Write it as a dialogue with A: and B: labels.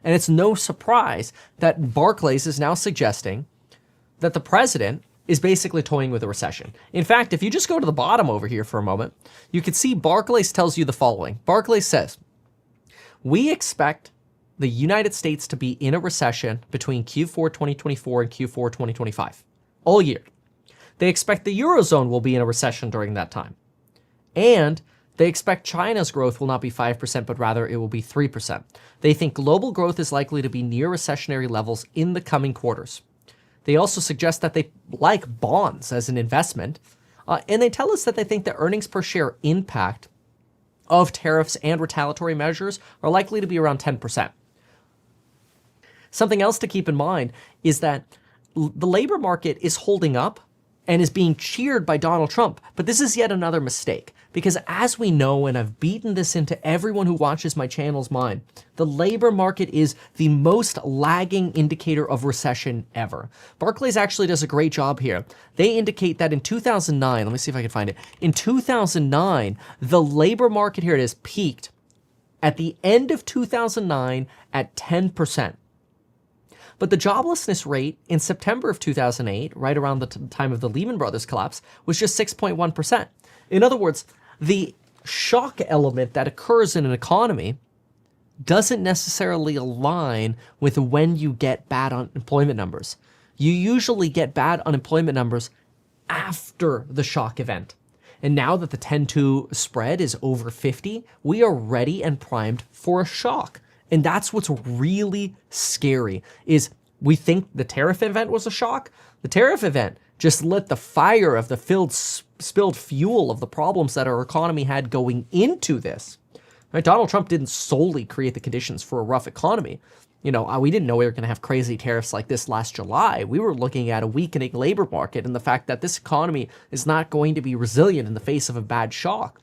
A: And it's no surprise that Barclays is now suggesting that the president is basically toying with a recession. In fact, if you just go to the bottom over here for a moment, you can see Barclays tells you the following. Barclays says, we expect the United States to be in a recession between Q4 2024 and Q4 2025, all year. They expect the Eurozone will be in a recession during that time. And they expect China's growth will not be 5%, but rather it will be 3%. They think global growth is likely to be near recessionary levels in the coming quarters. They also suggest that they like bonds as an investment, and they tell us that they think the earnings per share impact of tariffs and retaliatory measures are likely to be around 10%. Something else to keep in mind is that the labor market is holding up and is being cheered by Donald Trump. But this is yet another mistake, because as we know, and I've beaten this into everyone who watches my channel's mind, the labor market is the most lagging indicator of recession ever. Barclays actually does a great job here. They indicate that in 2009, let me see if I can find it. In 2009, the labor market, here it is, peaked at the end of 2009 at 10%. But the joblessness rate in September of 2008, right around the time of the Lehman Brothers collapse, was just 6.1%. In other words, the shock element that occurs in an economy doesn't necessarily align with when you get bad unemployment numbers. You usually get bad unemployment numbers after the shock event. And now that the 10-2 spread is over 50, we are ready and primed for a shock. And that's what's really scary, is we think the tariff event was a shock. The tariff event just lit the fire of the spilled fuel of the problems that our economy had going into this. Right? Donald Trump didn't solely create the conditions for a rough economy. You know, we didn't know we were going to have crazy tariffs like this last July. We were looking at a weakening labor market and the fact that this economy is not going to be resilient in the face of a bad shock.